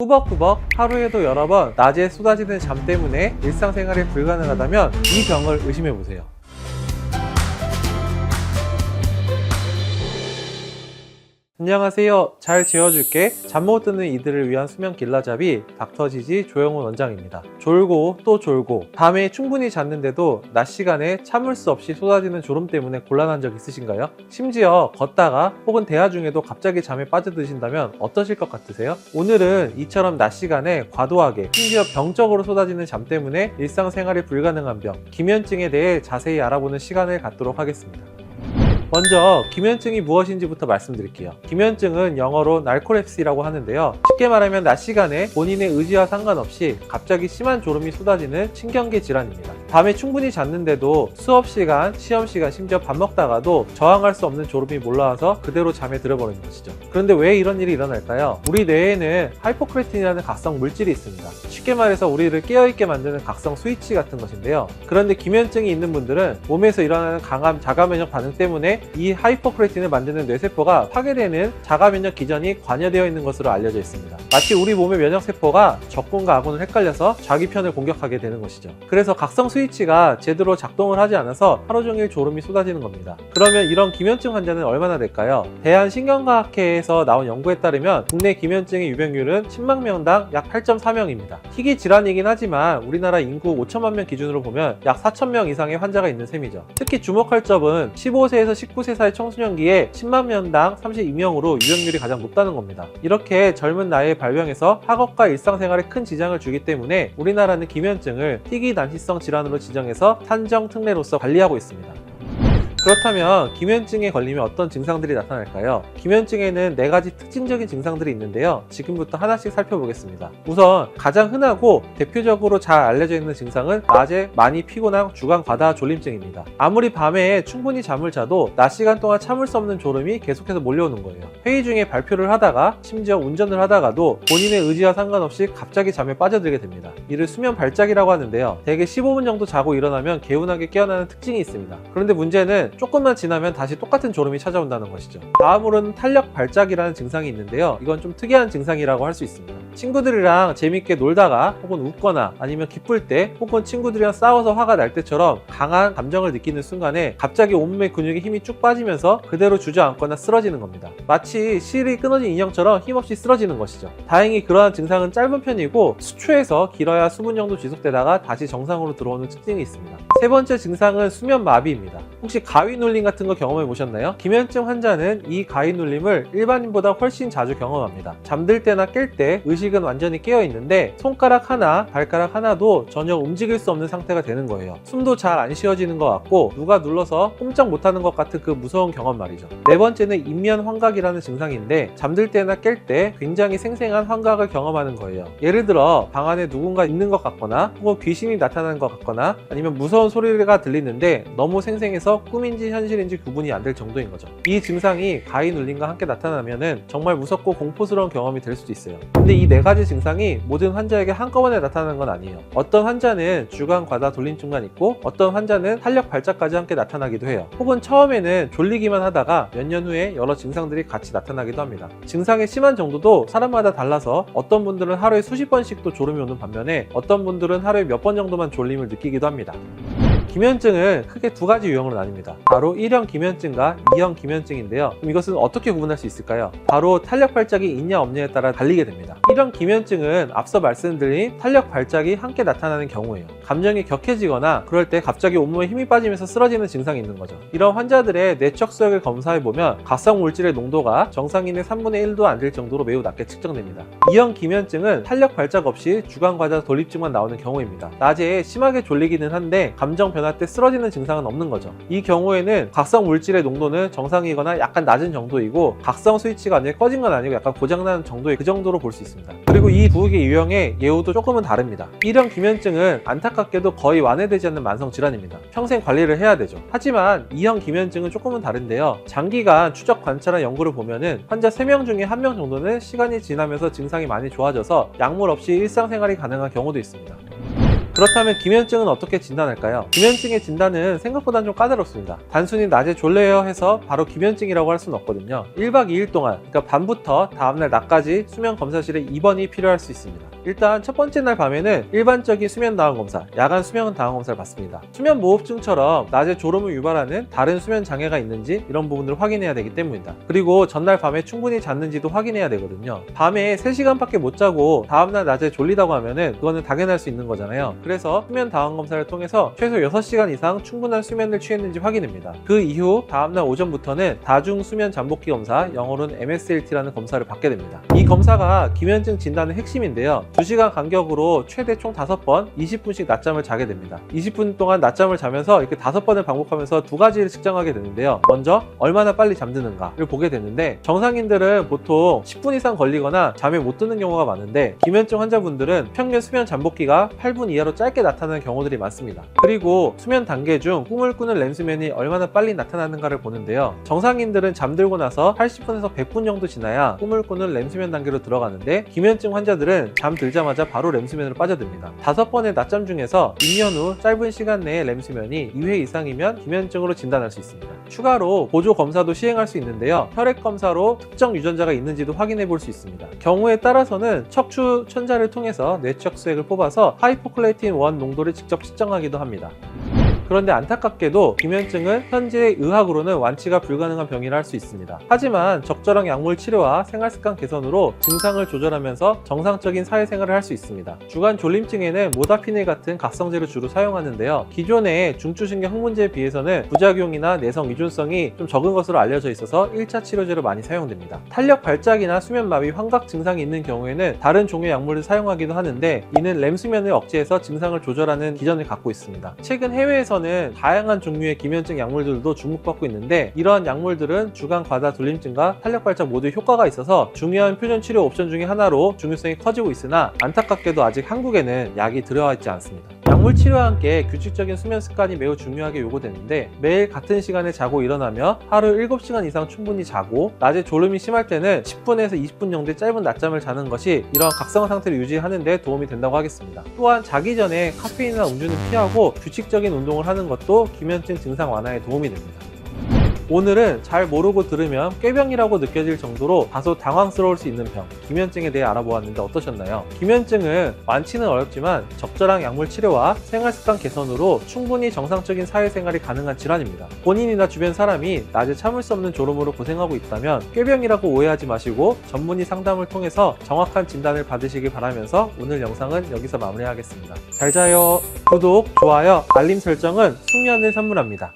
꾸벅꾸벅 하루에도 여러 번 낮에 쏟아지는 잠 때문에 일상생활이 불가능하다면 이 병을 의심해보세요. 안녕하세요. 잘 지워줄게. 잠 못 드는 이들을 위한 수면 길라잡이 닥터지지 조영훈 원장입니다. 졸고 또 졸고 밤에 충분히 잤는데도 낮 시간에 참을 수 없이 쏟아지는 졸음 때문에 곤란한 적 있으신가요? 심지어 걷다가 혹은 대화 중에도 갑자기 잠에 빠져드신다면 어떠실 것 같으세요? 오늘은 이처럼 낮 시간에 과도하게 심지어 병적으로 쏟아지는 잠 때문에 일상생활이 불가능한 병 기면증에 대해 자세히 알아보는 시간을 갖도록 하겠습니다. 먼저 기면증이 무엇인지부터 말씀드릴게요. 기면증은 영어로 narcolepsy라고 하는데요. 쉽게 말하면 낮 시간에 본인의 의지와 상관없이 갑자기 심한 졸음이 쏟아지는 신경계 질환입니다. 밤에 충분히 잤는데도 수업 시간, 시험 시간, 심지어 밥 먹다가도 저항할 수 없는 졸음이 몰라와서 그대로 잠에 들어버리는 것이죠. 그런데 왜 이런 일이 일어날까요? 우리 뇌에는 하이포크레틴이라는 각성 물질이 있습니다. 쉽게 말해서 우리를 깨어있게 만드는 각성 스위치 같은 것인데요. 그런데 기면증이 있는 분들은 몸에서 일어나는 강한 자가면역 반응 때문에 이 하이포크레틴을 만드는 뇌세포가 파괴되는 자가면역 기전이 관여되어 있는 것으로 알려져 있습니다. 마치 우리 몸의 면역세포가 적군과 아군을 헷갈려서 자기 편을 공격하게 되는 것이죠. 그래서 각성 스위치가 제대로 작동을 하지 않아서 하루 종일 졸음이 쏟아지는 겁니다. 그러면 이런 기면증 환자는 얼마나 될까요? 대한신경과학회에서 나온 연구에 따르면 국내 기면증의 유병률은 10만 명당 약 8.4명입니다. 희귀 질환이긴 하지만 우리나라 인구 5천만 명 기준으로 보면 약 4천 명 이상의 환자가 있는 셈이죠. 특히 주목할 점은 15세에서 19세 사이 청소년기에 10만 명당 32명으로 유병률이 가장 높다는 겁니다. 이렇게 젊은 나이에 발병해서 학업과 일상생활에 큰 지장을 주기 때문에 우리나라는 기면증을 희귀 난치성 질환으로 지정해서 산정 특례로서 관리하고 있습니다. 그렇다면 기면증에 걸리면 어떤 증상들이 나타날까요? 기면증에는 4가지 특징적인 증상들이 있는데요. 지금부터 하나씩 살펴보겠습니다. 우선 가장 흔하고 대표적으로 잘 알려져 있는 증상은 낮에 많이 피곤한 주간 과다 졸림증입니다. 아무리 밤에 충분히 잠을 자도 낮 시간 동안 참을 수 없는 졸음이 계속해서 몰려오는 거예요. 회의 중에 발표를 하다가 심지어 운전을 하다가도 본인의 의지와 상관없이 갑자기 잠에 빠져들게 됩니다. 이를 수면 발작이라고 하는데요. 대개 15분 정도 자고 일어나면 개운하게 깨어나는 특징이 있습니다. 그런데 문제는 조금만 지나면 다시 똑같은 졸음이 찾아온다는 것이죠. 다음으로는 탄력 발작이라는 증상이 있는데요. 이건 좀 특이한 증상이라고 할 수 있습니다. 친구들이랑 재밌게 놀다가 혹은 웃거나 아니면 기쁠 때 혹은 친구들이랑 싸워서 화가 날 때처럼 강한 감정을 느끼는 순간에 갑자기 온몸의 근육에 힘이 쭉 빠지면서 그대로 주저앉거나 쓰러지는 겁니다. 마치 실이 끊어진 인형처럼 힘없이 쓰러지는 것이죠. 다행히 그러한 증상은 짧은 편이고 수초에서 길어야 수분 정도 지속되다가 다시 정상으로 들어오는 특징이 있습니다. 세 번째 증상은 수면 마비입니다. 혹시 가위 눌림 같은 거 경험해 보셨나요? 기면증 환자는 이 가위 눌림을 일반인보다 훨씬 자주 경험합니다. 잠들 때나 깰 때 의식은 완전히 깨어 있는데 손가락 하나, 발가락 하나도 전혀 움직일 수 없는 상태가 되는 거예요. 숨도 잘 안 쉬어지는 것 같고 누가 눌러서 꼼짝 못하는 것 같은 그 무서운 경험 말이죠. 네 번째는 인면 환각이라는 증상인데 잠들 때나 깰 때 굉장히 생생한 환각을 경험하는 거예요. 예를 들어 방 안에 누군가 있는 것 같거나 혹은 귀신이 나타나는 것 같거나 아니면 무서운 소리가 들리는데 너무 생생해서 꿈인지 현실인지 구분이 안 될 정도인 거죠. 이 증상이 가위 눌림과 함께 나타나면은 정말 무섭고 공포스러운 경험이 될 수도 있어요. 근데 이 4가지 증상이 모든 환자에게 한꺼번에 나타나는 건 아니에요. 어떤 환자는 주간 과다 졸림증만 있고 어떤 환자는 탄력 발작까지 함께 나타나기도 해요. 혹은 처음에는 졸리기만 하다가 몇 년 후에 여러 증상들이 같이 나타나기도 합니다. 증상의 심한 정도도 사람마다 달라서 어떤 분들은 하루에 수십 번씩도 졸음이 오는 반면에 어떤 분들은 하루에 몇 번 정도만 졸림을 느끼기도 합니다. 기면증은 크게 2가지 유형으로 나뉩니다. 바로 1형 기면증과 2형 기면증인데요. 그럼 이것은 어떻게 구분할 수 있을까요? 바로 탄력 발작이 있냐 없냐에 따라 달리게 됩니다. 1형 기면증은 앞서 말씀드린 탄력 발작이 함께 나타나는 경우예요. 감정이 격해지거나 그럴 때 갑자기 온몸에 힘이 빠지면서 쓰러지는 증상이 있는 거죠. 이런 환자들의 뇌척 수역을 검사해보면 각성 물질의 농도가 정상인의 3분의 1도 안 될 정도로 매우 낮게 측정됩니다. 2형 기면증은 탄력 발작 없이 주간 과다 졸립증만 나오는 경우입니다. 낮에 심하게 졸리기는 한데 감정 변화 때 쓰러지는 증상은 없는 거죠. 이 경우에는 각성 물질의 농도는 정상이거나 약간 낮은 정도이고 각성 스위치가 완전히 꺼진 건 아니고 약간 고장나는 정도의 그 정도로 볼 수 있습니다. 그리고 이 2개 유형의 예후도 조금은 다릅니다. 1형 기면증은 안타깝게도 거의 완화되지 않는 만성 질환입니다. 평생 관리를 해야 되죠. 하지만 2형 기면증은 조금은 다른데요. 장기간 추적 관찰한 연구를 보면은 환자 3명 중에 1명 정도는 시간이 지나면서 증상이 많이 좋아져서 약물 없이 일상생활이 가능한 경우도 있습니다. 그렇다면 기면증은 어떻게 진단할까요? 기면증의 진단은 생각보다 좀 까다롭습니다. 단순히 낮에 졸려요 해서 바로 기면증이라고 할 수는 없거든요. 1박 2일 동안, 그러니까 밤부터 다음날 낮까지 수면 검사실에 입원이 필요할 수 있습니다. 일단 첫 번째 날 밤에는 일반적인 수면 다원 검사, 야간 수면 다원 검사를 받습니다. 수면 무호흡증처럼 낮에 졸음을 유발하는 다른 수면 장애가 있는지 이런 부분들을 확인해야 되기 때문입니다. 그리고 전날 밤에 충분히 잤는지도 확인해야 되거든요. 밤에 3시간밖에 못 자고 다음날 낮에 졸리다고 하면은 그거는 당연할 수 있는 거잖아요. 그래서 수면 다원 검사를 통해서 최소 6시간 이상 충분한 수면을 취했는지 확인합니다. 그 이후 다음날 오전부터는 다중 수면 잠복기 검사, 영어로는 MSLT라는 검사를 받게 됩니다. 이 검사가 기면증 진단의 핵심인데요. 2시간 간격으로 최대 총 5번 20분씩 낮잠을 자게 됩니다. 20분 동안 낮잠을 자면서 이렇게 5번을 반복하면서 두 가지를 측정하게 되는데요. 먼저 얼마나 빨리 잠드는가를 보게 되는데, 정상인들은 보통 10분 이상 걸리거나 잠에 못 드는 경우가 많은데 기면증 환자분들은 평균 수면 잠복기가 8분 이하로 짧게 나타나는 경우들이 많습니다. 그리고 수면 단계 중 꿈을 꾸는 렘수면이 얼마나 빨리 나타나는가를 보는데요. 정상인들은 잠들고 나서 80분에서 100분 정도 지나야 꿈을 꾸는 렘수면 단계로 들어가는데, 기면증 환자들은 잠들자마자 바로 렘수면으로 빠져듭니다. 5번의 낮잠 중에서 2년 후 짧은 시간 내에 렘수면이 2회 이상이면 기면증으로 진단할 수 있습니다. 추가로 보조 검사도 시행할 수 있는데요. 혈액 검사로 특정 유전자가 있는지도 확인해 볼 수 있습니다. 경우에 따라서는 척추 천자를 통해서 뇌척 수액을 뽑아서 하이포클레틴 1 농도를 직접 측정하기도 합니다. 그런데 안타깝게도 기면증은 현재 의학으로는 완치가 불가능한 병이라 할 수 있습니다. 하지만 적절한 약물 치료와 생활습관 개선으로 증상을 조절하면서 정상적인 사회생활을 할 수 있습니다. 주간 졸림증에는 모다피닐 같은 각성제를 주로 사용하는데요. 기존의 중추신경 항문제에 비해서는 부작용이나 내성 의존성이 좀 적은 것으로 알려져 있어서 1차 치료제로 많이 사용됩니다. 탄력 발작이나 수면마비, 환각 증상이 있는 경우에는 다른 종류의 약물을 사용하기도 하는데, 이는 렘수면을 억제해서 증상을 조절하는 기전을 갖고 있습니다. 최근 해외에서는 다양한 종류의 기면증 약물들도 주목받고 있는데, 이러한 약물들은 주간 과다 졸림증과 탄력 발작 모두 효과가 있어서 중요한 표준 치료 옵션 중에 하나로 중요성이 커지고 있으나, 안타깝게도 아직 한국에는 약이 들어와 있지 않습니다. 약물 치료와 함께 규칙적인 수면 습관이 매우 중요하게 요구되는데, 매일 같은 시간에 자고 일어나며 하루 7시간 이상 충분히 자고, 낮에 졸음이 심할 때는 10분에서 20분 정도의 짧은 낮잠을 자는 것이 이러한 각성 상태를 유지하는 데 도움이 된다고 하겠습니다. 또한 자기 전에 카페인이나 음주는 피하고 규칙적인 운동을 하는 것도 기면증 증상 완화에 도움이 됩니다. 오늘은 잘 모르고 들으면 꾀병이라고 느껴질 정도로 다소 당황스러울 수 있는 병, 기면증에 대해 알아보았는데 어떠셨나요? 기면증은 완치는 어렵지만 적절한 약물 치료와 생활습관 개선으로 충분히 정상적인 사회생활이 가능한 질환입니다. 본인이나 주변 사람이 낮에 참을 수 없는 졸음으로 고생하고 있다면 꾀병이라고 오해하지 마시고 전문의 상담을 통해서 정확한 진단을 받으시길 바라면서 오늘 영상은 여기서 마무리하겠습니다. 잘 자요. 구독, 좋아요, 알림 설정은 숙면을 선물합니다.